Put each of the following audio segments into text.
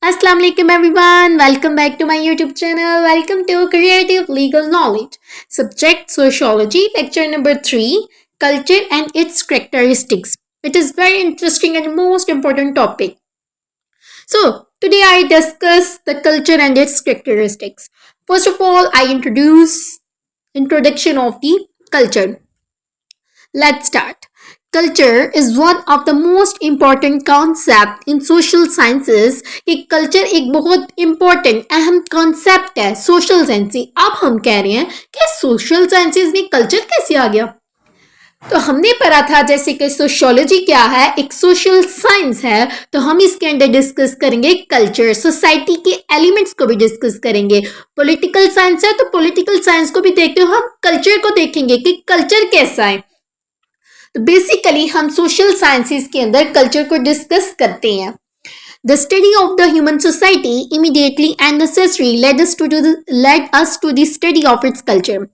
Assalamu alaikum everyone. Welcome back to my YouTube channel. Welcome to Creative Legal Knowledge. Subject Sociology, lecture number 3, Culture and its Characteristics. It is very interesting and most important topic. So, today I discuss the culture and its characteristics. First of all, I introduce introduction of the culture. Let's start. Culture is one of the most important concept in social sciences. कि culture एक बहुत important अहम concept है social science से. अब हम कह रहे हैं कि सोशल साइंसेज में कल्चर कैसे आ गया. तो हमने पढ़ा था जैसे कि सोशियोलॉजी क्या है, एक सोशल साइंस है. तो हम इसके अंदर डिस्कस करेंगे कल्चर, सोसाइटी के एलिमेंट्स को भी डिस्कस करेंगे. पॉलिटिकल साइंस है तो पॉलिटिकल साइंस को भी देखते हुए हम कल्चर को देखेंगे कि कल्चर कैसा है. तो बेसिकली हम सोशल साइंसेस के अंदर कल्चर को डिस्कस करते हैं. The study of the human society immediately and necessary led us to the study of its culture.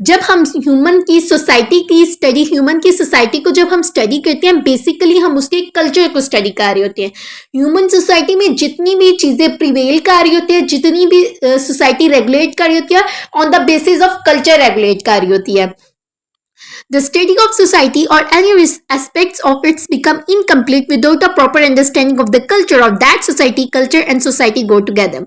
जब हम ह्यूमन की सोसाइटी की स्टडी, ह्यूमन की सोसाइटी को जब हम स्टडी करते हैं, बेसिकली हम उसके कल्चर को स्टडी कर रहे होते हैं. ह्यूमन सोसाइटी में जितनी भी चीजें प्रिवेल कर रही होती है, जितनी भी सोसाइटी रेगुलेट कर रही होती है, on the basis of culture regulate कर रही होती है. The study of society or any aspects of its become incomplete without a proper understanding of the culture of that society. Culture and society go together.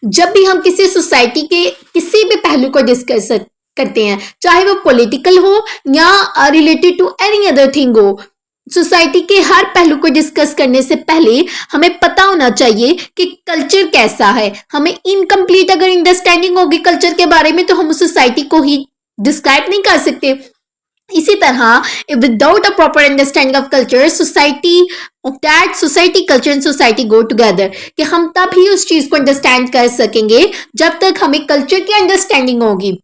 जब भी हम किसी society के किसी भी पहलू को डिस्कस करते हैं, चाहे वो पॉलिटिकल हो या related to any other thing हो, सोसाइटी के हर पहलू को डिस्कस करने से पहले हमें पता होना चाहिए कि कल्चर कैसा है. हमें इनकम्प्लीट अगर अंडरस्टैंडिंग होगी कल्चर के बारे में तो हम उस सोसाइटी को ही डिस्क्राइब नहीं कर सकते. इसी तरह without a proper understanding of culture society of that society culture and society go together, कि हम तभी उस चीज को अंडरस्टैंड कर सकेंगे जब तक हमें कल्चर की अंडरस्टैंडिंग होगी.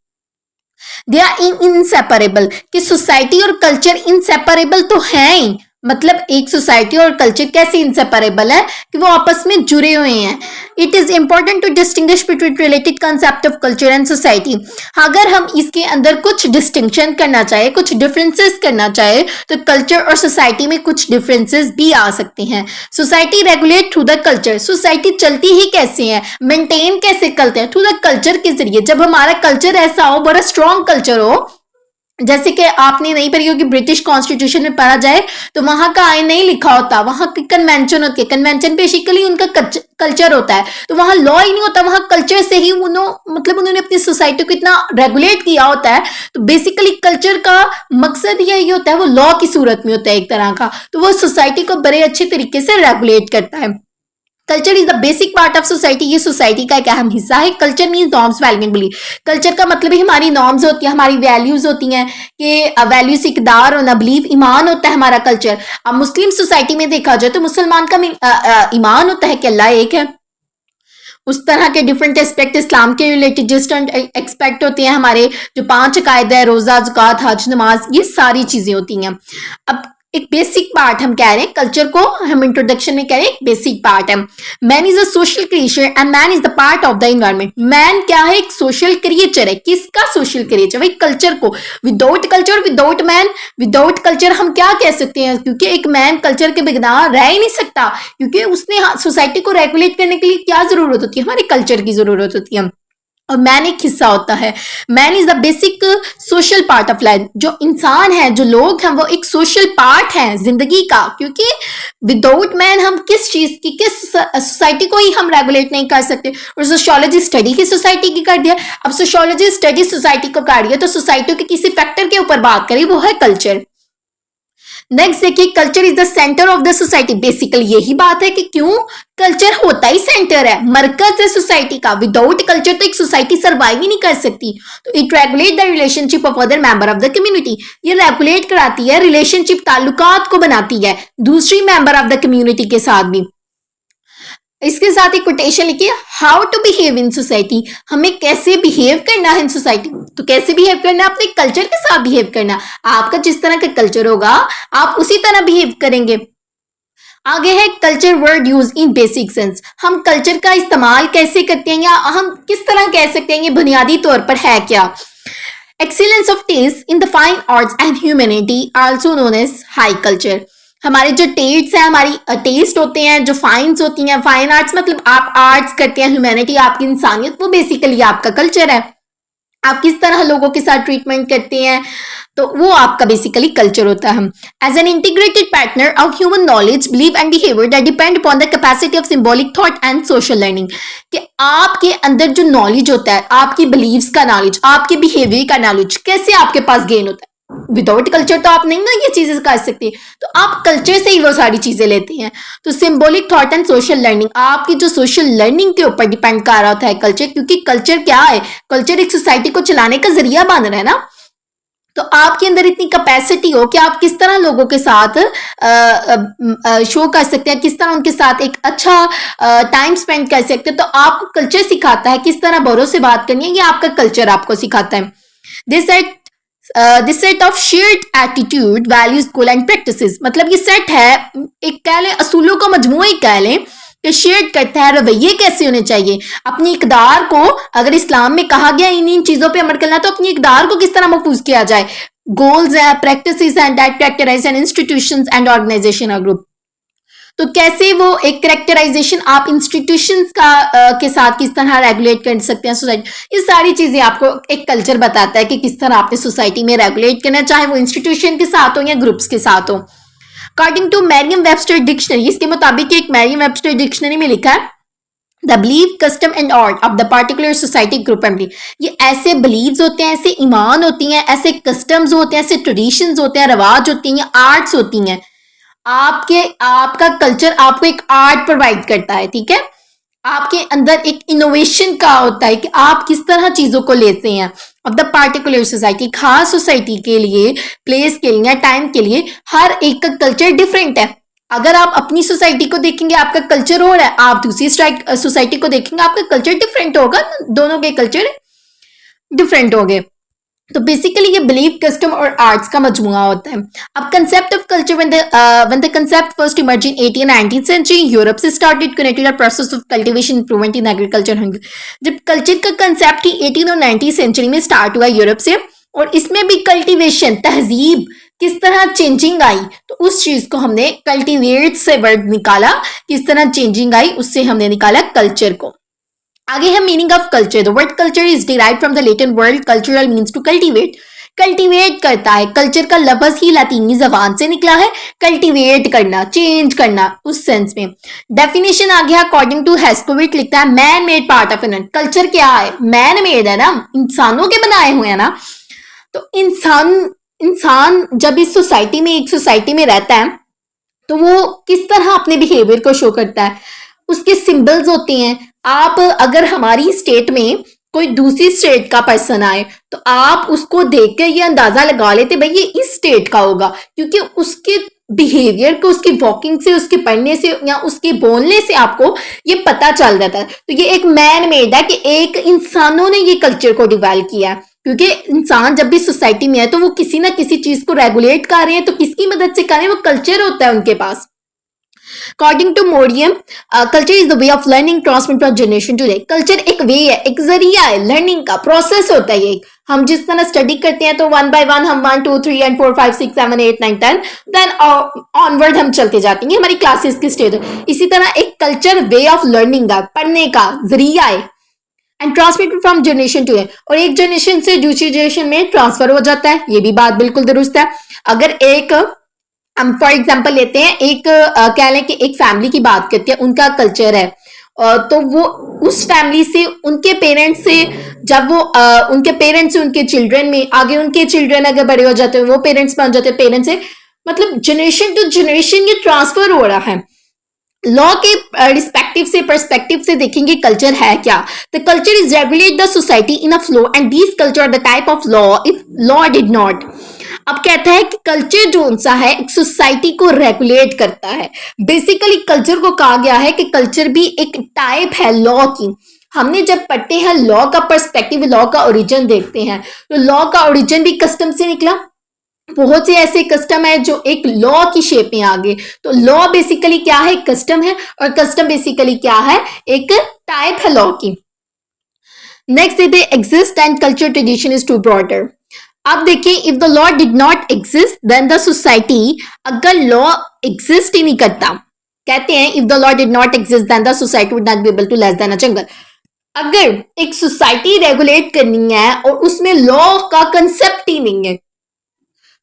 दे आर इनसेपरेबल, कि सोसाइटी और कल्चर इनसेपरेबल तो है ही. मतलब एक सोसाइटी और कल्चर कैसे इनसेपरेबल है कि वो आपस में जुड़े हुए हैं. It is important to distinguish between related concept of culture and society. अगर हम इसके अंदर कुछ डिस्टिंक्शन करना चाहे, कुछ डिफरेंसेस करना चाहे, तो कल्चर और सोसाइटी में कुछ डिफरेंसेस भी आ सकते हैं. Society regulate through the culture, society चलती ही कैसे है, मेंटेन कैसे करते हैं, थ्रू द कल्चर के जरिए. जब हमारा कल्चर ऐसा हो, बड़ा स्ट्रॉन्ग कल्चर हो, जैसे कि आपने नहीं पढ़ी होगी, ब्रिटिश कॉन्स्टिट्यूशन में पढ़ा जाए तो वहां का आइन नहीं लिखा होता, वहां की कन्वेंशन होती है. कन्वेंशन बेसिकली उनका कल्चर होता है, तो वहां लॉ ही नहीं होता, वहां कल्चर से ही उन्होंने अपनी सोसाइटी को इतना रेगुलेट किया होता है. तो बेसिकली कल्चर का मकसद यही होता है, वो लॉ की सूरत में होता है एक तरह का. तो वो सोसाइटी को बड़े अच्छे तरीके से रेगुलेट करता है. Culture is the basic part of society, ये सोसाइटी का एक अहम हिस्सा है. Culture means norms value and belief. Culture का मतलब ही हमारी नॉर्म्स होती है, हमारी वैल्यूज होती हैं, कि वैल्यू से इकदार होना, बिलीफ ईमान होता है हमारा कल्चर. अब मुस्लिम सोसाइटी में देखा जाए तो मुसलमान का ईमान होता है कि अल्लाह एक है. उस तरह के डिफरेंट एस्पेक्ट इस्लाम के रिलेटेड डिफरेंट एक्सपेक्ट होते हैं. हमारे जो 5 अकायदे है, रोजा, ज़कात, हज, नमाज, ये सारी चीजें होती हैं. अब एक बेसिक पार्ट हम कह रहे हैं कल्चर को, हम इंट्रोडक्शन में कह रहे हैं एक बेसिक पार्ट है. Man is a social creature and man is the part of the environment. Man क्या है, एक सोशल क्रिएचर है. किसका सोशल क्रिएचर, भाई कल्चर को. Without culture, without man, without culture हम क्या कह सकते हैं, क्योंकि एक मैन कल्चर के बिना रह ही नहीं सकता, क्योंकि उसने सोसाइटी को रेगुलेट करने के लिए क्या जरूरत होती है, हमारे कल्चर की जरूरत होती है. और मैन एक हिस्सा होता है. Man is the basic social part of life. जो इंसान है, जो लोग हैं, वो एक सोशल पार्ट है जिंदगी का, क्योंकि विदाउट मैन हम किस चीज की, किस सोसाइटी को ही हम रेगुलेट नहीं कर सकते. और सोशियोलॉजी स्टडी की सोसाइटी की कर दिया. अब सोशियोलॉजी स्टडी सोसाइटी को कर रही है, तो सोसाइटी के किसी फैक्टर के ऊपर बात करें, वो है कल्चर. नेक्स्ट देखिए, culture is the centre of the society. Basically यही बात है कि क्यों कल्चर होता ही सेंटर है, मरकज है सोसाइटी का. विदाउट कल्चर तो एक सोसाइटी सर्वाइव ही नहीं कर सकती. तो it regulate the relationship of other member of the community. ये रेगुलेट कराती है रिलेशनशिप, ताल्लुकात को बनाती है दूसरी मेंबर ऑफ द कम्युनिटी के साथ भी. इसके साथ एक कोटेशन लिखिए, how to behave in society. हमें कैसे बिहेव करना है इन सोसाइटी. तो कैसे बिहेव करना है, अपने कल्चर के साथ बिहेव करना. आपका जिस तरह का कल्चर होगा आप उसी तरह बिहेव करेंगे. आगे है culture word use in basic sense. हम कल्चर का इस्तेमाल कैसे करते हैं, या हम किस तरह कह सकते हैं, ये बुनियादी तौर पर है क्या. Excellence of taste in the fine arts and humanity also known as high culture. हमारे जो टेस्ट है, हमारी टेस्ट होते हैं, जो फाइन्स होती हैं, फाइन आर्ट्स मतलब आप आर्ट्स करते हैं, ह्यूमैनिटी आपकी इंसानियत, वो बेसिकली आपका कल्चर है। आप किस तरह लोगों के साथ ट्रीटमेंट करते हैं, तो वो आपका बेसिकली कल्चर होता है। As an integrated partner of human knowledge, believe and behaviour that depend upon the capacity of symbolic thought and social learning, कि आपके अंदर जो नॉलेज होता है, आपकी बिलीव्स का नॉलेज, आपके बिहेवियर का नॉलेज कैसे आपके पास गेन होता है। विदाउट कल्चर तो आप नहीं ना ये चीजें कर सकते, तो आप कल्चर से ही वो सारी चीजें लेते हैं। तो symbolic thought and social learning, आपकी जो सोशल लर्निंग के ऊपर डिपेंड कर रहा होता है कल्चर, क्योंकि कल्चर क्या है, कल्चर एक सोसाइटी को चलाने का जरिया बन रहा है ना। तो आपके अंदर इतनी कैपेसिटी हो कि आप किस तरह लोगों के साथ शो कर सकते हैं, किस तरह उनके साथ एक अच्छा टाइम स्पेंड कर सकते हैं, तो आपको कल्चर सिखाता है किस तरह बड़ों से बात करनी है, ये आपका कल्चर आपको सिखाता है। This set of shared attitude, values, goal and practices, मतलब ये सेट है, एक कह लें असूलों का मजमूआ ही कह लें, कि शेयर करता है रवैये कैसे होने चाहिए, अपनी इकदार को, अगर इस्लाम में कहा गया इन चीजों पे अमल करना, तो अपनी इकदार को किस तरह महफूज किया जाए। गोल्स है, practices and that characterize an institutions and organization और ग्रुप, तो कैसे वो एक करेक्टराइजेशन आप इंस्टीट्यूशंस का के साथ किस तरह रेगुलेट कर सकते हैं सोसाइटी, ये सारी चीजें आपको एक कल्चर बताता है कि किस तरह आपने सोसाइटी में रेगुलेट करना, चाहे वो इंस्टीट्यूशन के साथ हो या ग्रुप्स के साथ हो। According to Merriam Webster dictionary, इसके मुताबिक एक मैरियम वेबस्टर डिक्शनरी में लिखा है, the believe, custom and art of the particular society group family, ये ऐसे बिलीव्स होते हैं, ऐसे ईमान होती हैं, ऐसे कस्टम्स होते हैं, ऐसे ट्रेडिशंस होते हैं, रवाज होती हैं, आर्ट्स होती हैं। आपका कल्चर आपको एक आर्ट प्रोवाइड करता है, ठीक है। आपके अंदर एक इनोवेशन का होता है कि आप किस तरह चीजों को लेते हैं। अब द पार्टिकुलर सोसाइटी, खास सोसाइटी के लिए, प्लेस के लिए, टाइम के लिए, हर एक का कल्चर डिफरेंट है। अगर आप अपनी सोसाइटी को देखेंगे आपका कल्चर हो रहा है, आप दूसरी सोसाइटी को देखेंगे आपका कल्चर डिफरेंट होगा, दोनों के कल्चर डिफरेंट होंगे। तो बेसिकली ये बिलीव, कस्टम और आर्ट्स का मजमुआ होता है। अब concept of culture, when the concept first emerge in 18th and 19th century, Europe से started connected the process of cultivation improvement in agriculture. जब कल्चर का कंसेप्ट ही 18 और 19th सेंचुरी में स्टार्ट हुआ यूरोप से, और इसमें भी कल्टीवेशन, तहजीब किस तरह चेंजिंग आई, तो उस चीज को हमने कल्टीवेट से वर्ड निकाला, किस तरह चेंजिंग आई उससे हमने निकाला कल्चर को। आगे है meaning of culture. The word culture is derived from the Latin word cultural, means to cultivate, cultivate करता है। कल्चर का लफ्ज ही लतीनी जबान से निकला है, कल्टीवेट करना, चेंज करना, उस सेंस में। डेफिनेशन आ गया अकॉर्डिंग टू हेस्कोविट, लिखता है man made part of an, culture क्या है, मैन मेड है ना, इंसानों के बनाए हुए हैं ना। तो इंसान जब इस सोसाइटी में, एक सोसाइटी में रहता है, तो वो किस तरह अपने बिहेवियर को शो करता है, उसके सिंबल्स होते हैं। आप अगर हमारी स्टेट में कोई दूसरी स्टेट का पर्सन आए, तो आप उसको देखकर ये अंदाजा लगा लेते भाई ये इस स्टेट का होगा, क्योंकि उसके बिहेवियर को, उसकी वॉकिंग से, उसके पढ़ने से या उसके बोलने से आपको ये पता चल जाता है। तो ये एक मैन मेड है कि एक इंसानों ने ये कल्चर को डिवेल्प किया है, क्योंकि इंसान जब भी सोसाइटी में है तो वो किसी ना किसी चीज को रेगुलेट कर रहे हैं, तो किसकी मदद से कर रहे हैं, वो कल्चर होता है उनके पास। अकॉर्डिंग टू मोडियम, culture is the way of learning transmit from generation to generation. Culture एक वे है, एक जरिया है, लर्निंग का प्रोसेस होता है ये। हम जिस तरह स्टडी करते हैं तो 1 by 1 हम 1 2 3 and 4 5 6 7 8 9 10 देन ऑनवर्ड हम चलते जाते हैं, हमारी क्लासेस की स्टेज। इसी तरह एक कल्चर वे ऑफ लर्निंग का, पढ़ने का जरिया है, and transmit from generation to, और एक जनरेशन से दूसरी जनरेशन में ट्रांसफर हो जाता है। ये भी बात बिल्कुल दुरुस्त है। अगर एक हम फॉर एग्जाम्पल लेते हैं, एक कह लें कि एक फैमिली की बात करते हैं, उनका कल्चर है, तो वो उस फैमिली से, उनके पेरेंट्स से, जब वो उनके पेरेंट्स से उनके चिल्ड्रन में, आगे उनके चिल्ड्रन अगर बड़े हो जाते हैं वो पेरेंट्स बन जाते हैं, पेरेंट्स से, मतलब जनरेशन टू जनरेशन ये ट्रांसफर हो रहा है। लॉ के रिस्पेक्टिव से, पर्सपेक्टिव से देखेंगे कल्चर है क्या। The culture is regulate the society in a flow and these culture the type of law if law did not. अब कहता है कि कल्चर जो सा है एक सोसाइटी को रेगुलेट करता है। बेसिकली कल्चर को कहा गया है कि कल्चर भी एक टाइप है लॉ की। हमने जब पढ़ते हैं लॉ का पर्सपेक्टिव, लॉ का ओरिजिन देखते हैं, तो लॉ का ओरिजिन भी कस्टम से निकला। बहुत से ऐसे कस्टम है जो एक लॉ की शेप में आ गए। तो लॉ बेसिकली क्या है, कस्टम है, और कस्टम बेसिकली क्या है, एक टाइप है लॉ की। Next they exist and culture tradition is too broader. आप देखिए, if the law did not exist then the society, अगर लॉ एग्जिस्ट ही नहीं करता, कहते हैं if the law did not exist then the society would not be able to less than a jungle. अगर एक सोसाइटी रेगुलेट करनी है और उसमें लॉ का कंसेप्ट ही नहीं है,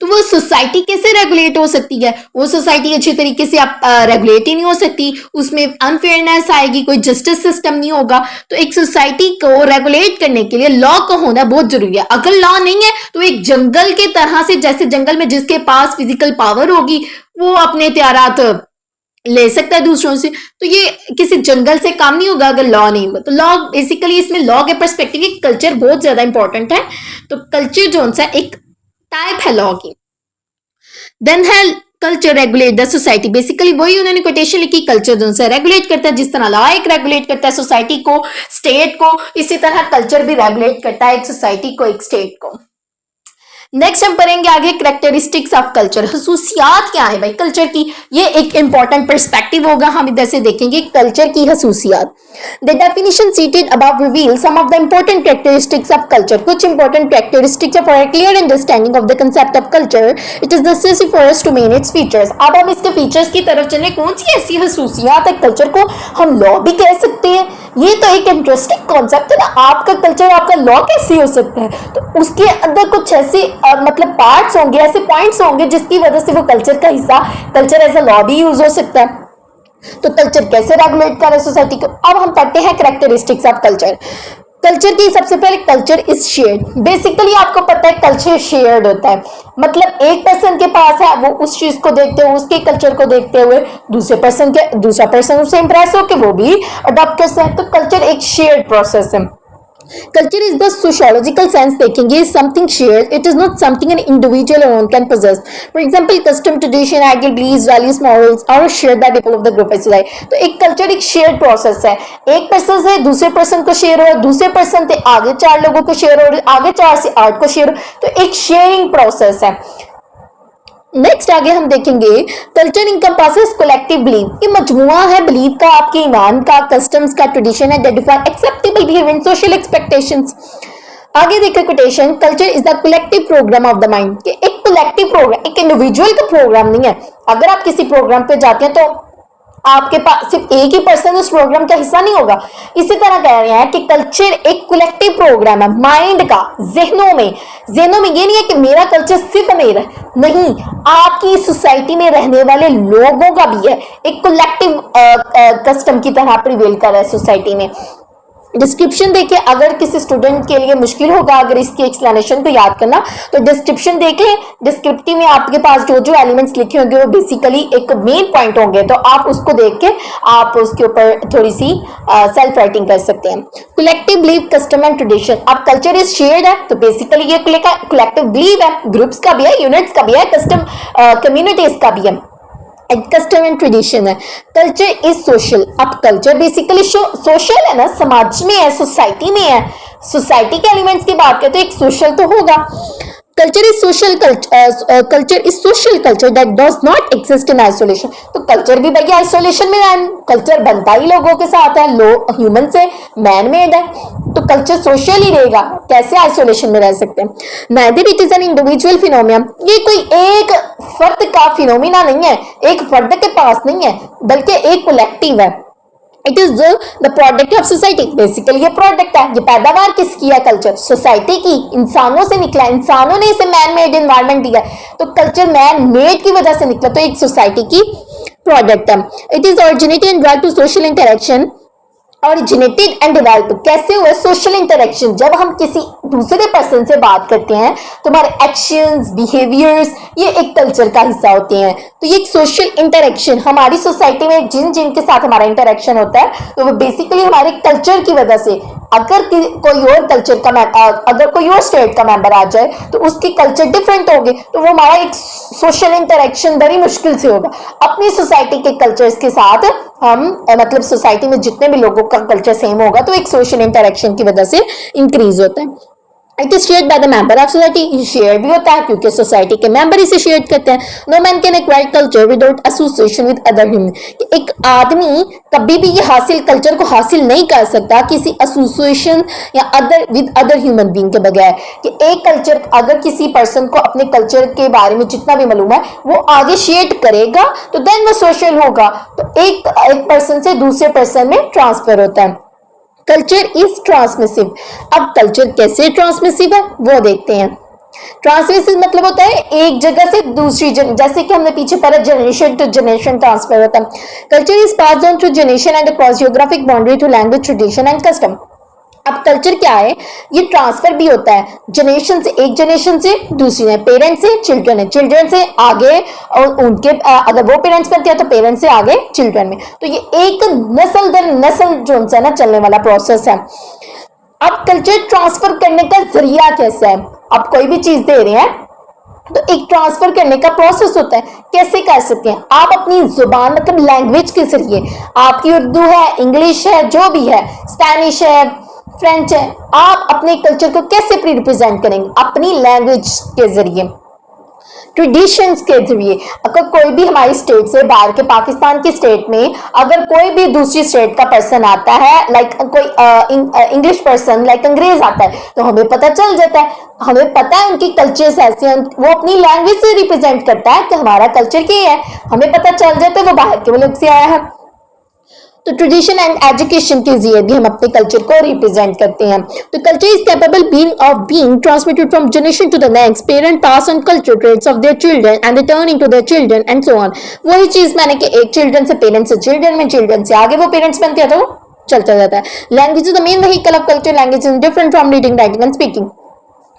तो वो सोसाइटी कैसे रेगुलेट हो सकती है? वो सोसाइटी अच्छे तरीके से आप रेगुलेट ही नहीं हो सकती, उसमें अनफेयरनेस आएगी, कोई जस्टिस सिस्टम नहीं होगा। तो एक सोसाइटी को रेगुलेट करने के लिए लॉ का होना बहुत जरूरी है। अगर लॉ नहीं है तो एक जंगल के तरह से, जैसे जंगल में जिसके पास फिजिकल पावर होगी वो अपने इख्तियारात ले सकता है दूसरों से, तो ये किसी जंगल से काम नहीं होगा अगर लॉ नहीं होगा। तो लॉ बेसिकली, इसमें लॉ के परस्पेक्टिव कल्चर बहुत ज्यादा इंपॉर्टेंट है। तो कल्चर जो सा एक टाइप है लॉ की। देन है culture regulate the society, basically वही उन्होंने कोटेशन लिखी, कल्चर जो है रेगुलेट करता है, जिस तरह लॉ एक रेगुलेट करता है सोसाइटी को, स्टेट को, इसी तरह कल्चर भी रेगुलेट करता है एक सोसाइटी को, एक स्टेट को। नेक्स्ट हम पढ़ेंगे आगे कैरेक्टरिस्टिक्स ऑफ कल्चर, खसूसियात क्या है भाई कल्चर की, ये एक इंपॉर्टेंट पर्सपेक्टिव होगा। हम इधर से देखेंगे कल्चर की खसूसियात। The definition cited above reveal some of the important characteristics of culture, कुछ important characteristics for a clear understanding of the concept of culture it is necessary for us to men its features. अब हम इसके features की तरफ चले, कौन सी ऐसी खसूसियात है कल्चर को हम लॉ भी कह सकते हैं? ये तो एक इंटरेस्टिंग कॉन्सेप्ट है ना, आपका कल्चर आपका लॉ कैसे हो सकता है? तो उसके अंदर कुछ ऐसे मतलब पार्ट्स होंगे, ऐसे पॉइंट्स होंगे जिसकी वजह से वो कल्चर का हिस्सा, कल्चर एज अ लॉ भी यूज हो सकता है। तो कल्चर कैसे रेगुलेट करे सोसाइटी को? अब हम पढ़ते हैं कैरेक्टरिस्टिक्स ऑफ कल्चर। कल्चर की सबसे पहले कल्चर इज शेयर्ड, बेसिकली आपको पता है कल्चर शेयर्ड होता है, मतलब एक पर्सन के पास है, वो उस चीज को देखते हुए, उसके कल्चर को देखते हुए दूसरा पर्सन उससे इंप्रेस होकर वो भी अडॉप्ट करता है। तो कल्चर एक शेयर्ड प्रोसेस है। Culture is the sociological sense देखेंगे, is something shared. It is not something an individual alone can possess. For example, custom, tradition, ideal beliefs, values, morals are shared by people of the group. ऐसे तो एक culture एक shared process है, एक person से दूसरे person को share हो, दूसरे पर्सन से आगे 4 लोगों को शेयर हो, आगे 4 से 8 को शेयर हो, तो एक शेयरिंग प्रोसेस है। नेक्स्ट आगे हम देखेंगे कल्चर इनकम्पासेस कलेक्टिव बिलीफ, ये मजमुआ है बिलीफ का, आपके ईमान का, कस्टम्स का, ट्रेडिशन है, define acceptable behaviour, social expectations. आगे देखिए quotation, culture is the collective programme of the mind, एक कलेक्टिव प्रोग्राम, एक इंडिविजुअल का प्रोग्राम नहीं है। अगर आप किसी प्रोग्राम पे जाते हैं तो आपके पास सिर्फ एक ही पर्सन उस प्रोग्राम का हिस्सा नहीं होगा। इसी तरह कह रहे हैं कि कल्चर एक कलेक्टिव प्रोग्राम है माइंड का, जहनों में ये नहीं है कि मेरा कल्चर सिर्फ मेरा नहीं, आपकी सोसाइटी में रहने वाले लोगों का भी है, एक कलेक्टिव कस्टम की तरह प्रिवेल कर रहा है सोसाइटी में। डिस्क्रिप्शन देखिए, अगर किसी स्टूडेंट के लिए मुश्किल होगा अगर इसकी एक्सप्लेनेशन को याद करना, तो डिस्क्रिप्शन देख लें। डिस्क्रिप्टिव में आपके पास जो जो एलिमेंट्स लिखे होंगे वो बेसिकली एक मेन पॉइंट होंगे, तो आप उसको देख के आप उसके ऊपर थोड़ी सी सेल्फ राइटिंग कर सकते हैं। Collective belief, custom and tradition, अब कल्चर इज शेयर्ड है तो बेसिकली ये कलेक्टिव बिलीफ है, ग्रुप्स का भी है, यूनिट्स का भी है, कस्टम कम्युनिटीज का भी है, कस्टम एंड ट्रेडिशन है। कल्चर इज सोशल, अब कल्चर बेसिकली सोशल है ना, समाज में है, सोसाइटी में है, सोसाइटी के एलिमेंट्स की बात करें तो एक सोशल तो होगा। Culture is social, culture is social culture that does not exist in isolation, तो कल्चर भी भैया आइसोलेशन में है, कल्चर बनता ही लोगों के साथ है, ह्यूमन से मैन मेड है, तो कल्चर सोशल ही रहेगा, कैसे आइसोलेशन में रह सकते हैं। Neither it is an individual phenomena, ये कोई एक फर्द का फिनोमिना नहीं है, एक फर्द के पास नहीं है, बल्कि एक कलेक्टिव है। It is the product of society, basically ये प्रोडक्ट है, ये पैदावार किसकी है? कल्चर, सोसाइटी की, इंसानों से निकला, इंसानों ने इसे मैन मेड एनवायरनमेंट दिया, तो कल्चर मैन मेड की वजह से निकला, तो एक सोसाइटी की प्रोडक्ट है। It is originated and drive to social interaction, originated and develop कैसे हुए? सोशल इंटरेक्शन, जब हम किसी दूसरे पर्सन से बात करते हैं तो हमारे एक्शंस, बिहेवियर्स ये एक कल्चर का हिस्सा होते हैं, तो ये एक सोशल इंटरेक्शन, हमारी सोसाइटी में जिन जिन के साथ हमारा इंटरेक्शन होता है तो वो बेसिकली हमारे कल्चर की वजह से। अगर कोई और कल्चर का अगर कोई और स्टेट का मेंबर आ जाए तो उसकी कल्चर डिफरेंट होगी, तो वो हमारा एक सोशल इंटरेक्शन बड़ी मुश्किल से होगा। अपनी सोसाइटी के कल्चर्स के साथ हम मतलब सोसाइटी में जितने भी लोगों का कल्चर सेम होगा तो एक सोशल इंटरेक्शन की वजह से इंक्रीज होता है। It is shared by the member of society, share भी होता है क्योंकि सोसाइटी के मेंबर इसे शेयर करते हैं। No man can acquire culture without association with other human, एक आदमी कभी भी ये हासिल कल्चर को हासिल नहीं कर सकता किसी एसोसिएशन या other with other human being के बगैर। कि एक कल्चर अगर किसी पर्सन को अपने कल्चर के बारे में जितना भी मालूम है वो आगे शेयर करेगा तो देन वो सोशल होगा, तो एक पर्सन से दूसरे पर्सन में ट्रांसफर होता है। Culture is transmissive. अब कल्चर कैसे ट्रांसमिसिव है वो देखते हैं। ट्रांसमिसिव मतलब होता है एक जगह से दूसरी जैसे कि हमने पीछे पढ़ा जनरेशन टू जनरेशन ट्रांसफर होता है। Culture is passed on through generation and across geographic boundary to language tradition and custom. अब कल्चर क्या है, ये ट्रांसफर भी होता है जनरेशन से, एक जनरेशन से दूसरी में, पेरेंट्स से चिल्ड्रन है, चिल्ड्रन से आगे और उनके अगर वो पेरेंट्स बनते हैं तो पेरेंट्स से आगे चिल्ड्रन में, तो ये एक नस्ल दर नस्ल जो है ना चलने वाला प्रोसेस है। अब कल्चर ट्रांसफर करने का जरिया कैसा है, अब कोई भी चीज दे रहे हैं तो एक ट्रांसफर करने का प्रोसेस होता है, कैसे कर सकते हैं आप अपनी जुबान मतलब लैंग्वेज के जरिए, आपकी उर्दू है, इंग्लिश है, जो भी है, स्पेनिश है, फ्रेंच है, आप अपने कल्चर को कैसे रिप्रेजेंट करेंगे अपनी लैंग्वेज के जरिए, ट्रेडिशंस के जरिए। अगर कोई भी हमारी स्टेट से बाहर के पाकिस्तान की स्टेट में अगर कोई भी दूसरी स्टेट का पर्सन आता है, लाइक कोई इंग्लिश पर्सन लाइक अंग्रेज आता है, तो हमें पता चल जाता है, हमें पता है उनकी कल्चर्स ऐसे हैं, वो अपनी लैंग्वेज से रिप्रेजेंट करता है कि हमारा कल्चर क्या है, हमें पता चल जाता है वो बाहर के मुल्क से आया है। तो ट्रेडिशन एंड एजुकेशन के जरिए भी हम अपने कल्चर को रिप्रेजेंट करते हैं। तो culture is capable being transmitted from generation to the next, parent pass on culture trades of their children and returning to their children and so on. वही चीज मैंने कि एक चिल्ड्रन से पेरेंट्स से चिल्ड्रन में, चिल्ड्रन से आगे वो पेरेंट्स बनते हैं तो वो चलता जाता है। Language is the main vehicle of culture, language is different from reading, writing and speaking.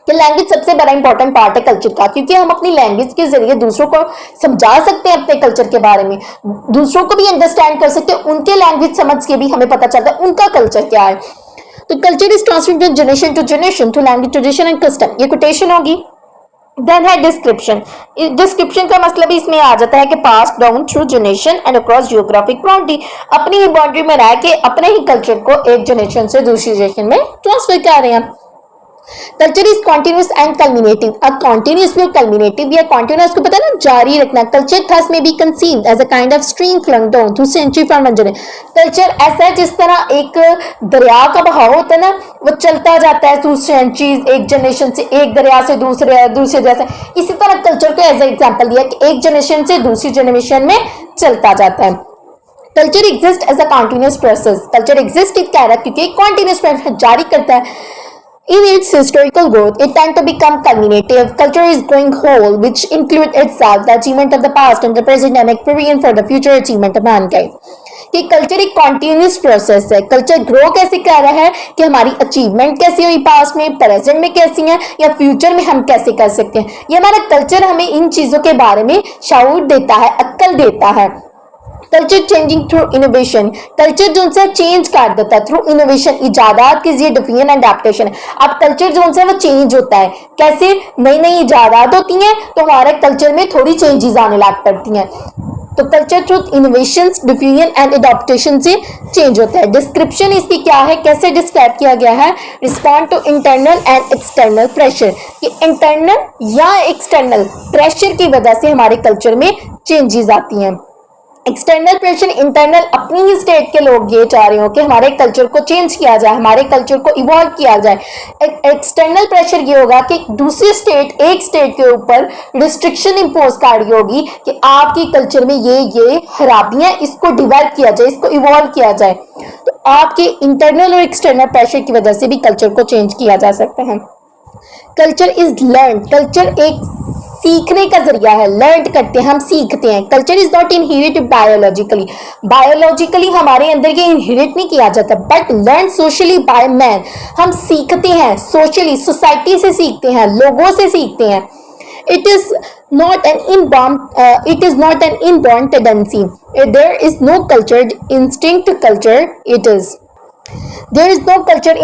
कि लैंग्वेज सबसे बड़ा इंपॉर्टेंट पार्ट है कल्चर का, क्योंकि हम अपनी लैंग्वेज के जरिए दूसरों को समझा सकते हैं अपने कल्चर के बारे में, दूसरों को भी अंडरस्टैंड कर सकते हैं, उनके लैंग्वेज समझ के भी हमें पता चलता है उनका कल्चर क्या है। तो culture is transmitted generation to generation through language tradition and custom. ये कोटेशन होगी। देन है डिस्क्रिप्शन। डिस्क्रिप्शन का मतलब इसमें आ जाता है कि pass down through generation and across geographic boundary, अपनी ही बाउंड्री में रह के अपने ही कल्चर को एक जनरेशन से दूसरी जनरेशन में ट्रांसफर कर रहे हैं। Culture is continuous and cumulative. अब कॉन्टिन्यूस भी और कल्मिनेटिव भी है। कॉन्टिन्यूस को पता है ना, जारी रखना। Culture thus may be conceived as a kind of stream flung down through century from one generation. Culture ऐसा है जिस तरह एक दरिया का बहाव होता है ना, वो चलता जाता है थ्रू सेंचुरीज, एक जनरेशन से एक दरिया से दूसरे दरिया से। इसी तरह कल्चर को एज एग्जाम्पल दिया कि एक जनरेशन से दूसरी जनरेशन में चलता जाता है। Culture exist as a continuous process. Culture exist कह रहा है क्योंकि एक कॉन्टिन्यूस प्रोसेस जारी करता है। In its historical growth, it tends to become culminative. Culture is growing whole, which include itself the achievement of the past and the present and preparing for the future achievement of mankind. कि culture एक continuous process है। Culture grow कैसे कर रहा है कि हमारी achievement कैसी हुई पास्ट में, प्रेजेंट में कैसी है, या फ्यूचर में हम कैसे कर सकते हैं। ये हमारा कल्चर हमें इन चीजों के बारे में शऊर देता है, अक्ल देता है। Culture changing through innovation. Culture जो है चेंज कर देता है थ्रू इनोवेशन, इजादात के जरिए डिफिजन एंड एडेप्टेशन। अब कल्चर जो है वो चेंज होता है कैसे, नई नई इजादात होती हैं तो हमारे कल्चर में थोड़ी चेंजेस आने लग पड़ती हैं। तो culture through innovation, diffusion and adaptation से चेंज होता है। डिस्क्रिप्शन इसकी क्या है, कैसे डिस्क्राइब किया गया है, respond to internal and external pressure, कि इंटरनल या एक्सटर्नल प्रेशर की वजह से हमारे कल्चर में चेंजेस आती हैं। एक्सटर्नल प्रेशर, इंटरनल अपनी ही स्टेट के लोग ये चाह रहे हो कि हमारे कल्चर को चेंज किया जाए, हमारे कल्चर को इवॉल्व किया जाए। एक्सटर्नल प्रेशर ये होगा कि दूसरी स्टेट एक स्टेट के ऊपर रिस्ट्रिक्शन इम्पोज कर रही होगी कि आपकी कल्चर में ये खराबियां, इसको डिवेल्प किया जाए, इसको इवॉल्व किया जाए। तो आपके इंटरनल और एक्सटर्नल प्रेशर की वजह से भी कल्चर को चेंज किया जा सकता है। Culture is learn. कल्चर एक सीखने का जरिया है, लर्न करते हैं, हम सीखते हैं। Culture is not inherited biologically. Biologically हमारे अंदर ये इनहेरिट नहीं किया जाता, but learn socially by man. हम सीखते हैं सोशली, सोसाइटी से सीखते हैं, लोगों से सीखते हैं। It is not an inborn tendency. There is no cultured instinct. Culture it is. There is no culture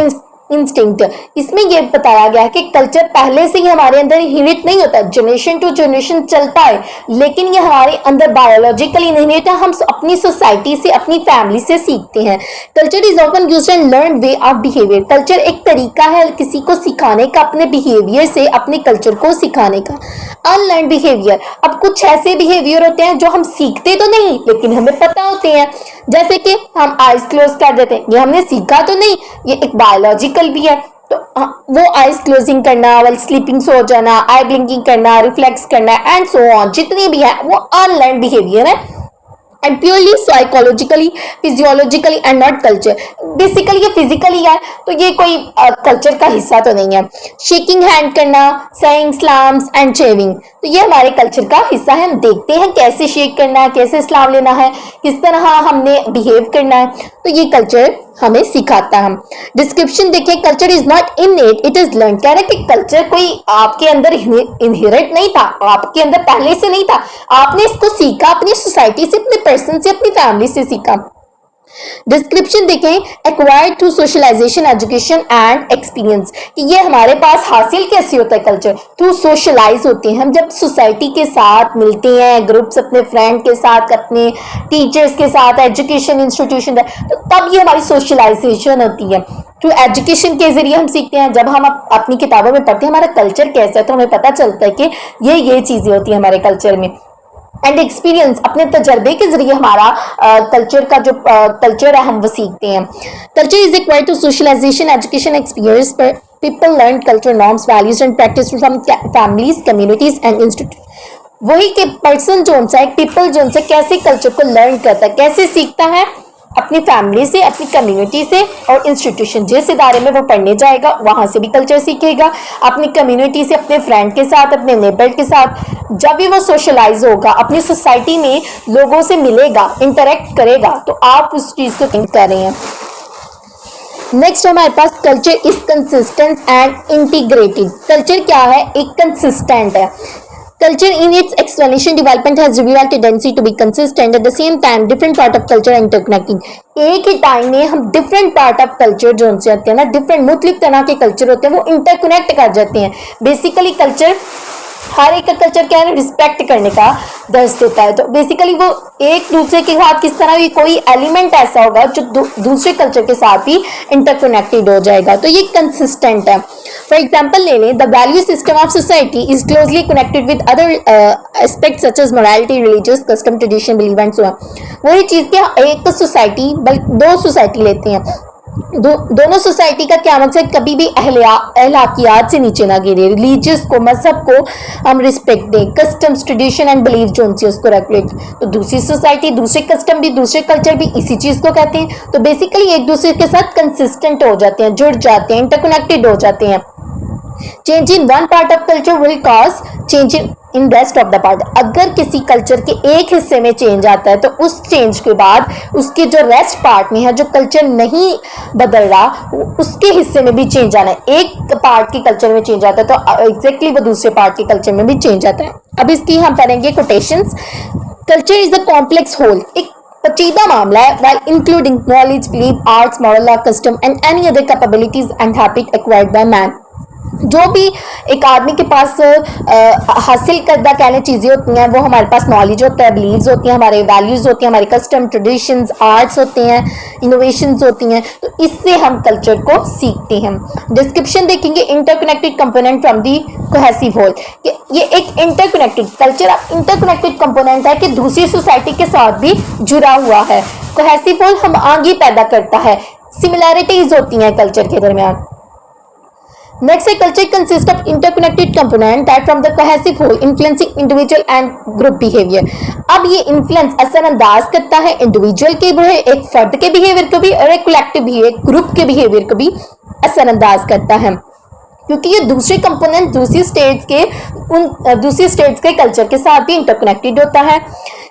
instinct. इसमें यह बताया गया है कि कल्चर पहले से ही हमारे अंदर इनहेरिट नहीं होता, जनरेशन टू जनरेशन चलता है, लेकिन ये हमारे अंदर बायोलॉजिकली इनहेरिट है, हम अपनी सोसाइटी से, अपनी फैमिली से सीखते हैं। Culture is often used and learn way of behaviour. Culture एक तरीका है किसी को सिखाने का, अपने बिहेवियर से अपने कल्चर को सिखाने का। अनलर्न बिहेवियर, अब कुछ ऐसे बिहेवियर होते हैं जो हम सीखते तो नहीं लेकिन हमें पता होते हैं, जैसे कि हम आइज क्लोज कर देते हैं, ये हमने सीखा तो नहीं, ये एक बायोलॉजिकल भी है। तो वो आइज क्लोजिंग करना, वेल स्लीपिंग, सो जाना, आई ब्लिंकिंग करना, रिफ्लेक्स करना एंड सो ऑन, जितनी भी है वो अनलर्न बिहेवियर है and purely psychologically, physiologically and not culture. Basically ये फिजिकली है तो ये कोई कल्चर का हिस्सा तो नहीं है। शेकिंग हैंड करना, सेइंग सलाम्स एंड शेविंग, तो ये हमारे कल्चर का हिस्सा है। हम देखते हैं कैसे शेक करना है, कैसे सलाम लेना है, किस तरह हमने बिहेव करना है, तो ये कल्चर हमें सिखाता है। डिस्क्रिप्शन देखिए, culture is not innate, it is learn. कह रहे कि कल्चर कोई आपके अंदर इनहेरिट नहीं था, आपके अंदर पहले से नहीं था, आपने इसको सीखा अपनी सोसाइटी से, अपने पर्सन से, अपनी फैमिली से सीखा। डिस्क्रिप्शन देखें, acquired through socialization, education and experience, कि ये हमारे पास हासिल कैसे होता है कल्चर, थ्रू सोशलाइज होते हैं हम, जब सोसाइटी के साथ मिलते हैं, ग्रुप्स अपने फ्रेंड के साथ, अपने टीचर्स के साथ, एजुकेशन इंस्टीट्यूशन, तो तब ये हमारी सोशलाइजेशन होती है। थ्रू एजुकेशन के जरिए हम सीखते हैं, जब हम अपनी किताबों में पढ़ते हैं हमारा कल्चर कैसा है तो हमें पता चलता है कि ये चीजें होती है हमारे कल्चर में। एंड एक्सपीरियंस, अपने तजर्बे के जरिए हमारा कल्चर का जो कल्चर है हम वो सीखते हैं। Culture is equal to socialisation, education, experience, पर people learn culture norms, values and practice from families, communities and institute. वही के पर्सन जो उनसे, एक पीपल जो उनसे कैसे कल्चर को लर्न करता है, कैसे सीखता है, अपनी फैमिली से, अपनी कम्युनिटी से और इंस्टीट्यूशन, जिस इदारे में वो पढ़ने जाएगा वहां से भी कल्चर सीखेगा, अपनी कम्युनिटी से, अपने फ्रेंड के साथ, अपने नेबर के साथ। जब भी वो सोशलाइज होगा, अपनी सोसाइटी में लोगों से मिलेगा, इंटरेक्ट करेगा, तो आप उस चीज को थिंक कर रहे हैं। नेक्स्ट हमारे पास culture is consistent and integrated. Culture क्या है, एक कंसिस्टेंट है। Culture in its explanation development has revealed tendency to be consistent at the same time different part of culture are interconnecting। एक ही टाइम में हम डिफरेंट पार्ट ऑफ कल्चर जो उनसे आते हैं ना, डिफरेंट मुख्तलिफ तरह के कल्चर होते हैं, वो इंटरकनेक्ट कर जाते हैं। बेसिकली कल्चर, हर एक का कल्चर क्या है, रिस्पेक्ट करने का दर्ज देता है। तो बेसिकली वो एक दूसरे के साथ किस तरह भी कोई एलिमेंट ऐसा होगा जो दूसरे कल्चर के साथ भी इंटरकनेक्टेड हो जाएगा, तो ये कंसिस्टेंट है। फॉर एग्जाम्पल ले लें, the value system of society is closely connected with other aspects such as morality, religious, custom, tradition, believe and so on. वही चीज के एक सोसाइटी, बल्कि दो सोसाइटी लेते हैं, दोनों सोसाइटी का क्या मकसद, कभी भी अहलाकियात से नीचे ना गिरे, रिलीजियस को, मजहब को हम रिस्पेक्ट दें, कस्टम्स, ट्रेडिशन एंड बिलीफ जो उनसे उसको रेगुलेट। तो दूसरी सोसाइटी, दूसरे कस्टम भी, दूसरे कल्चर भी इसी चीज को कहते हैं। तो बेसिकली एक दूसरे के साथ कंसिस्टेंट हो जाते हैं, जुड़ जाते हैं, इंटरकनेक्टेड हो जाते हैं। Change in one part of culture will cause change in rest of the part. अगर किसी कल्चर के एक हिस्से में चेंज आता है तो उस चेंज के बाद उसके जो रेस्ट पार्ट में है, जो कल्चर नहीं बदल रहा, उसके हिस्से में भी चेंज आना है। एक पार्ट के कल्चर में चेंज आता है तो एग्जैक्टली वो दूसरे पार्ट के कल्चर में भी चेंज आता है। अब इसकी हम पढ़ेंगे quotations. Culture is a complex whole, एक पेचीदा मामला है, while including knowledge, belief, arts, moral law, custom and any other capabilities and habit acquired by man। जो भी एक आदमी के पास हासिल करदा कहने चीज़ें होती हैं, वो हमारे पास नॉलेज होता है, बिलीव्स होती हैं, हमारे वैल्यूज़ होती हैं, हमारे कस्टम, ट्रेडिशंस, आर्ट्स होते हैं, इनोवेशंस होती हैं, तो इससे हम कल्चर को सीखते हैं। डिस्क्रिप्शन देखेंगे, interconnected component from the cohesive whole, कि ये एक इंटरकनेक्टेड कल्चर, इंटरकनेक्टेड कंपोनेंट है कि दूसरी सोसाइटी के साथ भी जुड़ा हुआ है। कोहेसिव होल हम आगे पैदा करता है, सिमिलैरिटीज होती हैं कल्चर के दरमियान। Next है, culture consists of interconnected component that from the cohesive whole influencing individual and group behavior। अब ये influence असरअंदाज करता है इंडिविजुअल के भी, एक फर्द के बिहेवियर को भी, और एक कलेक्टिव भी, एक ग्रुप के बिहेवियर को भी असरअंदाज करता है, क्योंकि ये दूसरे कंपोनेंट दूसरी स्टेट्स के कल्चर के साथ भी इंटरकनेक्टेड होता है।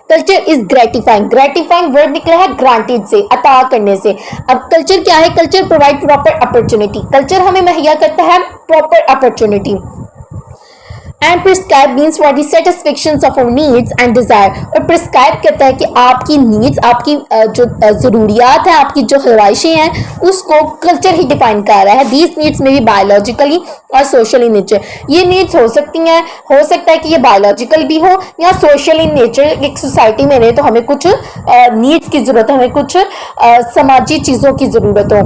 Culture is gratifying, gratifying word निकला है ग्रांटेड से, अता करने से। अब कल्चर क्या है, culture provide proper opportunity, culture हमें मुहैया करता है proper opportunity and prescribe means for the satisfaction of our needs and desire. और प्रिस्क्राइब कहता है कि आपकी नीड्स, आपकी जो ज़रूरियात है, आपकी जो ख्वाहिशें हैं, उसको कल्चर ही डिफाइन कर रहा है। दीज नीड्स में भी बायोलॉजिकली और सोशल इन नेचर। ये नीड्स हो सकती हैं, हो सकता है कि ये बायोलॉजिकल भी हो या सोशल इन नेचर। एक सोसाइटी में रहे तो हमें कुछ नीड्स की ज़रूरत, हमें कुछ समाजी चीज़ों की ज़रूरत हो।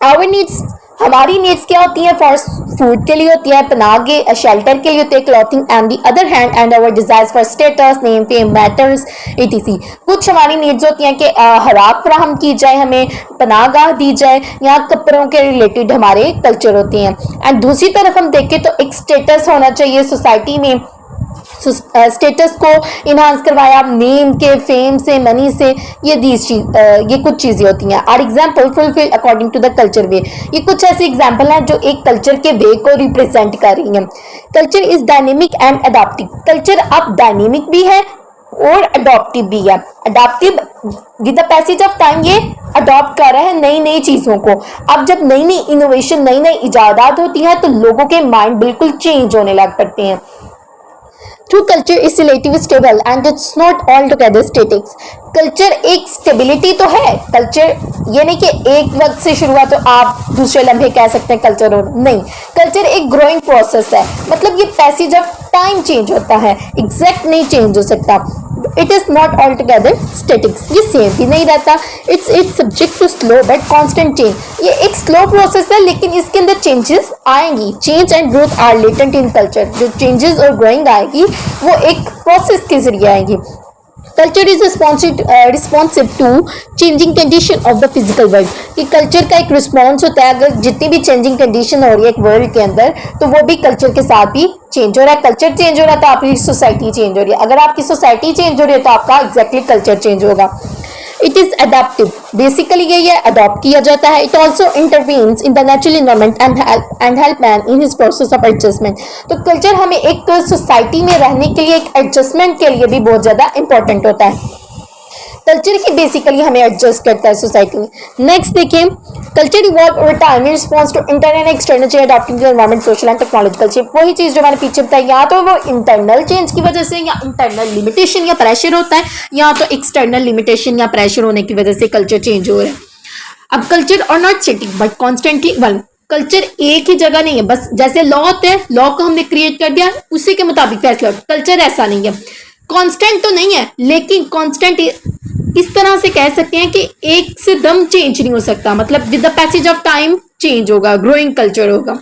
आवर नीड्स, हमारी नीड्स क्या होती है? फॉर फूड के लिए होती है, पनाह के शेल्टर के लिए होती है, clothing and the other hand and our desires for status, name, fame, matters, etc. कुछ हमारी नीड्स होती हैं कि खुराक फराहम की जाए, हमें पनाहगाह दी जाए, या कपड़ों के रिलेटेड हमारे कल्चर होते हैं। एंड दूसरी तरफ हम देखें तो एक स्टेटस होना चाहिए सोसाइटी में। स्टेटस को इन्हांस करवाया नेम के, फेम से, मनी से। ये कुछ चीजें होती हैं। Our example fulfil according to the culture way. ये कुछ ऐसे एग्जाम्पल हैं जो एक कल्चर के वे को रिप्रेजेंट कर रही हैं। Culture is dynamic and adoptive. Culture अब डायनेमिक भी है और अडॉप्टिव भी है। Adoptive with the passage of time ये अडॉप्ट कर रहा है नई नई चीजों को। अब जब नई नई इनोवेशन, नई नई इजादात होती है तो लोगों के माइंड बिल्कुल चेंज होने लग पड़ते हैं। True culture is relatively stable and it's not altogether static. Culture एक स्टेबिलिटी तो है। कल्चर ये नहीं कि एक वक्त से शुरू हुआ तो आप दूसरे लम्हे कह सकते हैं कल्चर, और नहीं। कल्चर एक ग्रोइंग प्रोसेस है, मतलब ये पैसेज ऑफ टाइम चेंज होता है, एग्जैक्ट नहीं चेंज हो सकता। It is not altogether static, ये सेम भी नहीं रहता। It's subject to slow but constant change. ये एक स्लो प्रोसेस है लेकिन इसके अंदर चेंजेस आएंगी। Change and growth are latent in culture. जो चेंजेस और ग्रोइंग आएगी वो एक प्रोसेस के जरिए आएगी। Culture is responsive to changing condition of the physical world. कि कल्चर का एक रिस्पॉन्स होता है, अगर जितनी भी चेंजिंग कंडीशन हो रही है एक वर्ल्ड के अंदर, तो वो भी कल्चर के साथ भी चेंज हो रहा है। कल्चर चेंज हो रहा है तो आपकी सोसाइटी चेंज हो रही है। अगर आपकी सोसाइटी चेंज हो रही है तो आपका एग्जैक्टली कल्चर चेंज होगा। इट इज अडेप्टिव, बेसिकली ये अडॉप्ट किया जाता है। It also intervenes in the natural environment and help man in his process of adjustment. तो कल्चर हमें एक सोसाइटी में रहने के लिए, एक एडजस्टमेंट के लिए भी बहुत ज्यादा इंपॉर्टेंट होता है। कल्चर ही बेसिकली हमें एडजस्ट करता है सोसाइटी में। नेक्स्ट देखिए, culture evolve over time in response to internal and external change adopting to environment, social and technological change. वही चीज जो मैंने पीछे बताई, या तो वो इंटरनल चेंज की वजह से, या इंटरनल लिमिटेशन या प्रेशर होता है, या तो एक्सटर्नल लिमिटेशन या प्रेशर होने की वजह से कल्चर चेंज हो रहा है। अब कल्चर और not static but constantly evolve. Culture एक ही जगह नहीं है, बस जैसे लॉ होते हैं, लॉ को हमने क्रिएट कर दिया, उसी के मुताबिक फैसला। कल्चर ऐसा नहीं है, कांस्टेंट तो नहीं है, लेकिन कांस्टेंट इस तरह से कह सकते हैं कि एक से दम चेंज नहीं हो सकता, मतलब with the passage of time change होगा, ग्रोइंग कल्चर होगा।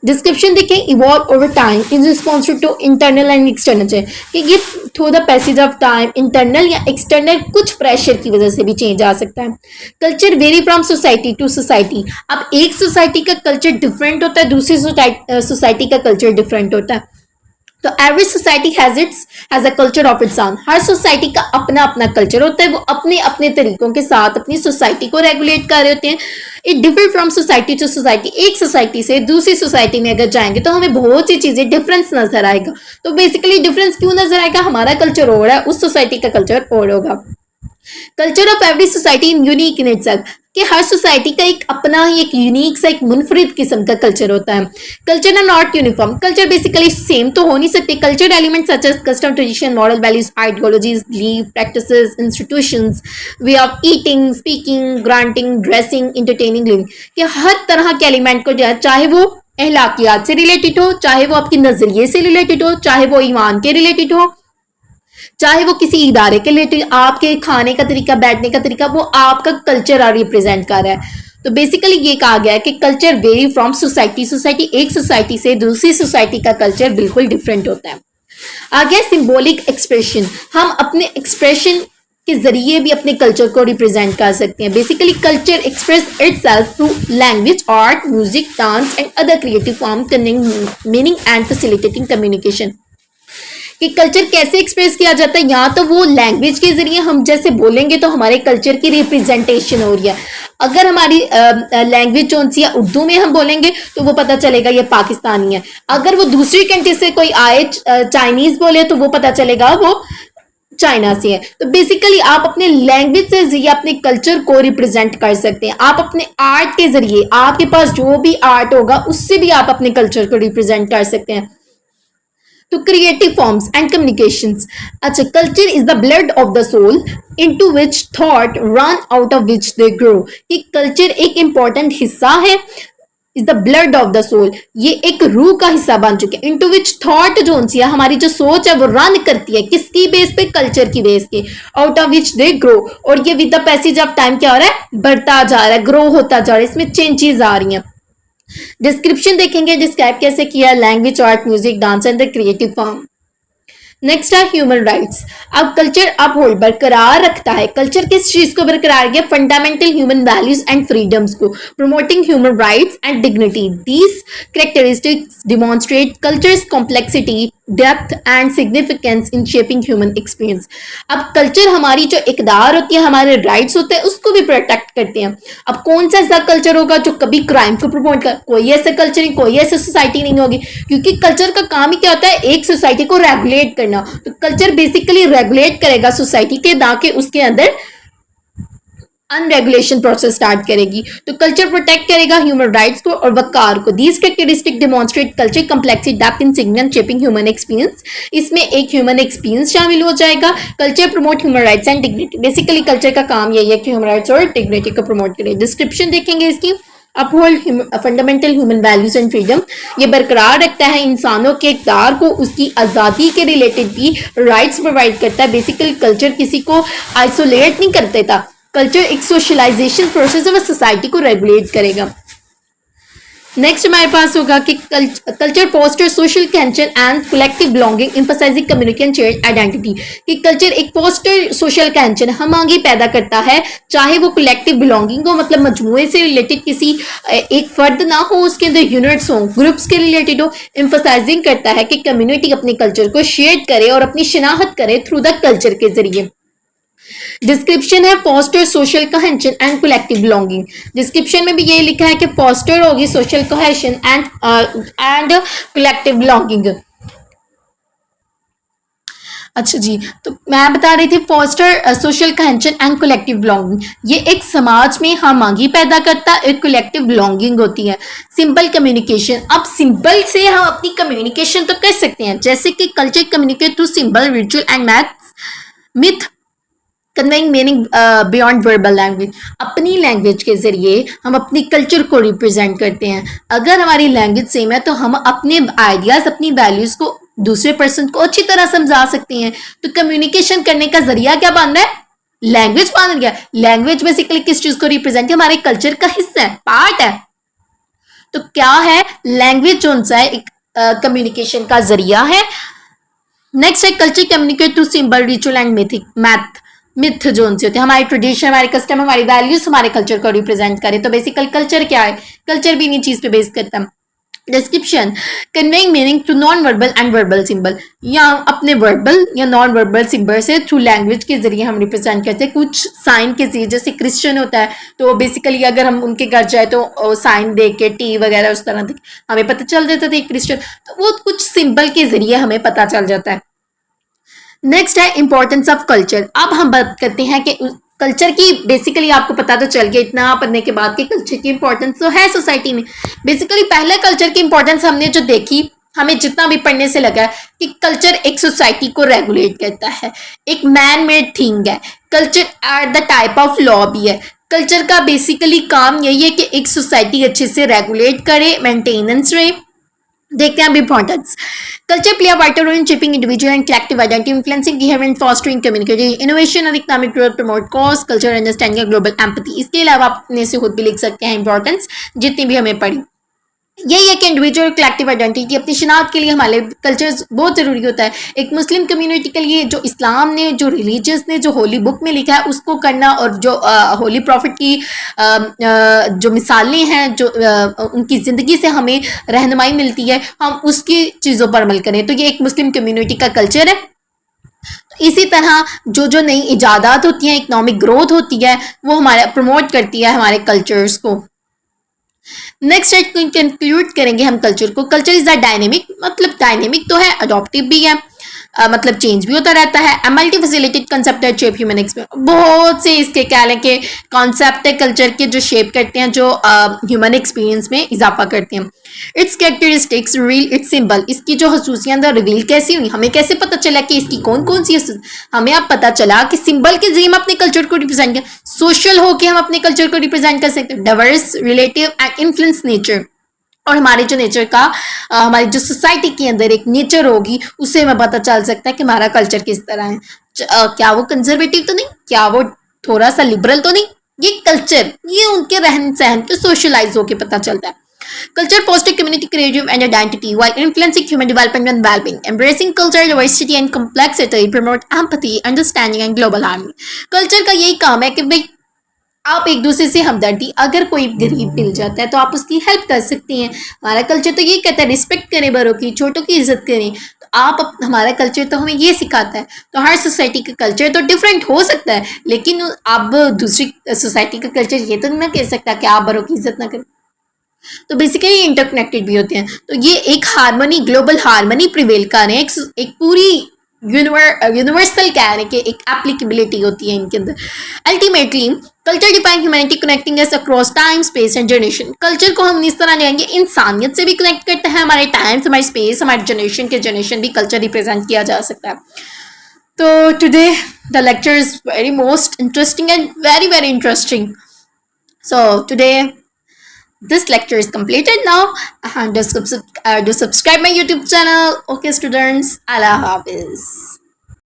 डिस्क्रिप्शन देखें, evolve over time in response to internal and external change, कि ये through the passage of time internal या एक्सटर्नल कुछ प्रेशर की वजह से भी चेंज आ सकता है। Culture vary from society to society. अब एक सोसाइटी का कल्चर डिफरेंट होता है, दूसरी सोसाइटी का कल्चर डिफरेंट होता है। तो every society has a culture of its own. Her society का अपना अपना कल्चर होता है, वो अपने अपने तरीकों के साथ अपनी सोसाइटी को रेगुलेट कर रहे होते हैं। It differ from society to society. एक सोसाइटी से दूसरी सोसाइटी में अगर जाएंगे तो हमें बहुत सी चीजें डिफरेंस नजर आएगा। तो बेसिकली डिफरेंस क्यों नजर आएगा? हमारा कल्चर और है, उस सोसाइटी का कल्चर और होगा। Culture of every society in unique in itself, कि हर सोसाइटी का एक अपना ही एक यूनिक सा एक मुनफरिद किस्म का कल्चर होता है। Culture are not uniform. Culture basically same तो हो नहीं सकते। Culture elements such as custom, tradition, moral values, ideologies, belief, practices, institutions, way of eating, speaking, granting, dressing, entertaining, living, कि हर तरह के एलिमेंट को जो है, चाहे वो अहलाकियात से रिलेटेड हो, चाहे वो आपके नजरिए से रिलेटेड हो, चाहे वो ईमान के रिलेटेड हो, चाहे वो किसी इदारे के रिलेटेड, आपके खाने का तरीका, बैठने का तरीका, वो आपका कल्चर रिप्रेजेंट कर रहा है। तो बेसिकली ये कहा गया है कि culture vary from society. Society, एक सोसाइटी से दूसरी सोसाइटी का कल्चर बिल्कुल डिफरेंट होता है। आगे सिंबॉलिक एक्सप्रेशन, हम अपने एक्सप्रेशन के जरिए भी अपने कल्चर को रिप्रेजेंट कर सकते हैं। Basically culture express itself through language, art, music, dance and other creative form conveying meaning and facilitating communication. कि कल्चर कैसे एक्सप्रेस किया जाता है, या तो वो लैंग्वेज के जरिए हम जैसे बोलेंगे तो हमारे कल्चर की रिप्रेजेंटेशन हो रही है। अगर हमारी लैंग्वेज जो सी है उर्दू में हम बोलेंगे तो वो पता चलेगा ये पाकिस्तानी है। अगर वो दूसरी कंट्री से कोई आए चाइनीज बोले तो वो पता चलेगा वो चाइना से है। तो बेसिकली आप अपने लैंग्वेज से जरिए अपने कल्चर को रिप्रेजेंट कर सकते हैं। आप अपने आर्ट के जरिए, आपके पास जो भी आर्ट होगा उससे भी आप अपने कल्चर को रिप्रेजेंट कर सकते हैं। तो क्रिएटिव फॉर्म्स एंड कम्युनिकेशंस। अच्छा, culture is the blood of the soul into which thought run out of which they grow. कि कल्चर एक इंपॉर्टेंट हिस्सा है, is the blood of the soul, ये एक रूह का हिस्सा बन चुके हैं। इनटू विच थॉट जो सी है, हमारी जो सोच है वो रन करती है किसकी बेस पे, कल्चर की बेस के। Out of which they grow, और ये with the passage of time क्या हो रहा है, बढ़ता जा रहा है, ग्रो होता जा रहा है, इसमें चेंजेस आ रही हैं। डिस्क्रिप्शन देखेंगे, डिस्क्राइब कैसे किया, language, art, music, dance and the creative form. Next है ह्यूमन राइट्स। अब कल्चर अपहोल्ड बरकरार रखता है, कल्चर किस चीज को बरकरार किया, fundamental human values and freedoms को, promoting human rights and dignity. These characteristics demonstrate culture's complexity, depth and significance in shaping human experience. अब कल्चर हमारी जो इकदार होती है, हमारे राइट्स होते हैं, उसको भी प्रोटेक्ट करते हैं। अब कौन सा ऐसा कल्चर होगा जो कभी क्राइम को प्रमोट कर, कोई ऐसा कल्चर नहीं, कोई ऐसी सोसाइटी नहीं होगी, क्योंकि कल्चर का काम ही क्या होता है, एक सोसाइटी को रेगुलेट करना। तो कल्चर बेसिकली रेगुलेट करेगा सोसाइटी के, ताकि उसके अंदर अनरेगुलेशन प्रोसेस स्टार्ट करेगी। तो कल्चर प्रोटेक्ट करेगा ह्यूमन राइट्स को और वकार को। These characteristic demonstrate culture complexity, depth in significance shaping human experience. इसमें एक ह्यूमन एक्सपीरियंस शामिल हो जाएगा। Culture promote human rights and dignity. Basically culture का काम यही है कि ह्यूमन राइट्स और डिग्निटी को प्रमोट करे। डिस्क्रिप्शन देखेंगे इसकी, uphold fundamental human values and freedom, ये बरकरार रखता है इंसानों के इक़्तिदार को, उसकी आज़ादी के रिलेटेड भी राइट्स प्रोवाइड करता है। बेसिकली कल्चर किसी को आइसोलेट नहीं कर देता, कल्चर एक सोशलाइजेशन प्रोसेस है, वो सोसाइटी को रेगुलेट करेगा। नेक्स्ट हमारे पास होगा कि culture foster social connection and collective belonging, emphasizing community and shared identity. कि कल्चर एक फोस्टर सोशल कनेक्शन हम आगे पैदा करता है, चाहे वो कलेक्टिव बिलोंगिंग हो, मतलब मजमूए से रिलेटेड किसी एक फर्द ना हो, उसके अंदर यूनिट्स हो, ग्रुप्स के रिलेटेड हो। एम्फसाइजिंग करता है कि कम्युनिटी अपने कल्चर को शेयर करे और अपनी शिनाख्त करे थ्रू द कल्चर के जरिए। डिस्क्रिप्शन है foster social cohesion and collective belonging. Description में भी ये लिखा है कि फॉस्टर होगी social cohesion and collective belonging. अच्छा जी, तो मैं बता रही थी foster social cohesion and collective belonging, ये एक समाज में हमागी पैदा करता, एक कलेक्टिव बिलोंगिंग होती है। सिंपल कम्युनिकेशन, अब सिंपल से हम अपनी कम्युनिकेशन तो कर सकते हैं, जैसे कि culture communicate through symbol, ritual and myth, conveying meaning beyond verbal language. अपनी लैंग्वेज के जरिए हम अपनी कल्चर को रिप्रेजेंट करते हैं। अगर हमारी लैंग्वेज सेम है तो हम अपने आइडियाज, अपनी वैल्यूज को दूसरे पर्सन को अच्छी तरह समझा सकते हैं। तो कम्युनिकेशन करने का जरिया क्या बन रहा है, लैंग्वेज बन गया। लैंग्वेज बेसिकली किस चीज को रिप्रेजेंट है, हमारे कल्चर का हिस्सा है, पार्ट है। तो क्या है, लैंग्वेज जो है एक कम्युनिकेशन का जरिया है। नेक्स्ट है culture communicate through symbol, ritual and myth जो उनसे होते हैं, हमारी ट्रेडिशन, हमारे कस्टम, हमारी वैल्यूज हमारे कल्चर को रिप्रेजेंट करें। तो बेसिकली कल्चर क्या है, कल्चर भी इन्हीं चीज पे बेस करता है। Description, conveying meaning through non verbal and verbal symbol, या अपने वर्बल या नॉन वर्बल सिंबल से थ्रू लैंग्वेज के जरिए हम रिप्रेजेंट करते हैं कुछ साइन के जरिए। जैसे क्रिश्चियन होता है तो बेसिकली अगर हम उनके घर जाए तो साइन देख के, टी वगैरह उस तरह देख हमें पता चल जाता था क्रिश्चियन, तो वो कुछ सिंबल के जरिए हमें पता चल जाता है। नेक्स्ट है इंपॉर्टेंस ऑफ कल्चर। अब हम बात करते हैं कि कल्चर की, बेसिकली आपको पता तो चल गया इतना पढ़ने के बाद कि कल्चर की इंपॉर्टेंस तो है सोसाइटी में। बेसिकली पहले कल्चर की इंपॉर्टेंस हमने जो देखी, हमें जितना भी पढ़ने से लगा कि कल्चर एक सोसाइटी को रेगुलेट करता है, एक मैन मेड थिंग है। Culture at the type of law भी है। कल्चर का बेसिकली काम यही है कि एक सोसाइटी अच्छे से रेगुलेट करे, मेंटेनेंस रहे। देखते हैं अब importance. Culture play a vital role in shaping individual and collective identity, influencing behaviour and fostering community, innovation और economic growth, promote cause, culture understanding, global empathy. इसके अलावा आप अपने से खुद भी लिख सकते हैं इंपॉर्टेंस जितनी भी हमें पढ़ी। यही है कि इंडिविजुअल कलेक्टिव आइडेंटिटी, अपनी शिनाख्त के लिए हमारे कल्चर बहुत ज़रूरी होता है। एक मुस्लिम कम्युनिटी के लिए जो इस्लाम ने, जो रिलीजियस ने, जो होली बुक में लिखा है उसको करना, और जो होली प्रॉफिट की जो मिसालें हैं, जो उनकी ज़िंदगी से हमें रहनुमाई मिलती है, हम उसकी चीज़ों पर अमल करें। तो ये एक मुस्लिम कम्युनिटी का कल्चर है। इसी तरह जो नई इजादात होती हैं, इकोनॉमिक ग्रोथ होती है, वो हमारे प्रमोट करती है हमारे कल्चर्स को। नेक्स्ट कंक्लूड करेंगे हम कल्चर को। कल्चर इज अ डायनेमिक, मतलब डायनेमिक तो है, अडॉप्टिव भी है। मतलब चेंज भी होता रहता है। अ मल्टी फैसिलिटेड कंसेप्ट है शेप ह्यूमन एक्सपीरियंस, बहुत से इसके क्या लें कि कॉन्सेप्ट है कल्चर के जो शेप करते हैं, जो ह्यूमन एक्सपीरियंस में इजाफा करते हैं। It's characteristics reveal it's symbol, इसकी जो खसूसियात रिवील कैसी हुई, हमें कैसे पता चला कि इसकी कौन कौन सी हमें अब पता चला कि सिंबल के जरिए हम अपने कल्चर को रिप्रेजेंट कर, सोशल होकर हम अपने कल्चर को रिप्रेजेंट कर सकते हैं, diverse relative and influence nature, और हमारे जो नेचर का हमारी जो सोसाइटी के अंदर एक नेचर होगी उससे हमें पता चल सकता है कि हमारा कल्चर किस तरह है। क्या वो कंजर्वेटिव तो नहीं, क्या वो थोड़ा सा लिबरल तो नहीं, ये कल्चर, ये उनके रहन सहन के सोशलाइज होके पता चलता है। Culture fosters community creative and identity while influencing human development and well-being. Embracing cultural diversity and complexity promote empathy, understanding and global harmony. Culture का यही काम है कि भाई आप एक दूसरे से हमदर्दी, अगर कोई गरीब मिल जाता है तो आप उसकी हेल्प कर सकते हैं। हमारा कल्चर तो ये कहता है रिस्पेक्ट करें बड़ों की, छोटों की इज्जत करें। तो हमारा कल्चर तो हमें ये सिखाता है। तो हर सोसाइटी का कल्चर तो डिफरेंट हो सकता है, लेकिन आप दूसरी सोसाइटी का कल्चर ये तो ना कह सकता कि आप बड़ों की इज्जत ना करें। तो बेसिकली इंटरकनेक्टेड भी होते हैं। तो ये एक हारमोनी, ग्लोबल हारमोनी प्रिवेल कर रहे हैं, एक पूरी यूनिवर्सल कह रहे हैं कि एक एप्लीकेबिलिटी होती है इनके अंदर। Ultimately culture define humanity, connecting us across time space and generation. Culture को हम इस तरह लेंगे, इंसानियत से भी कनेक्ट करता है, हमारे टाइम, हमारे स्पेस, हमारे जनरेशन के जनरेशन भी कल्चर रिप्रेजेंट किया जा सकता है। तो today the lecture is very most interesting and very very interesting. So today this lecture is completed now, and do subscribe my YouTube channel. Okay students, Allah Hafiz.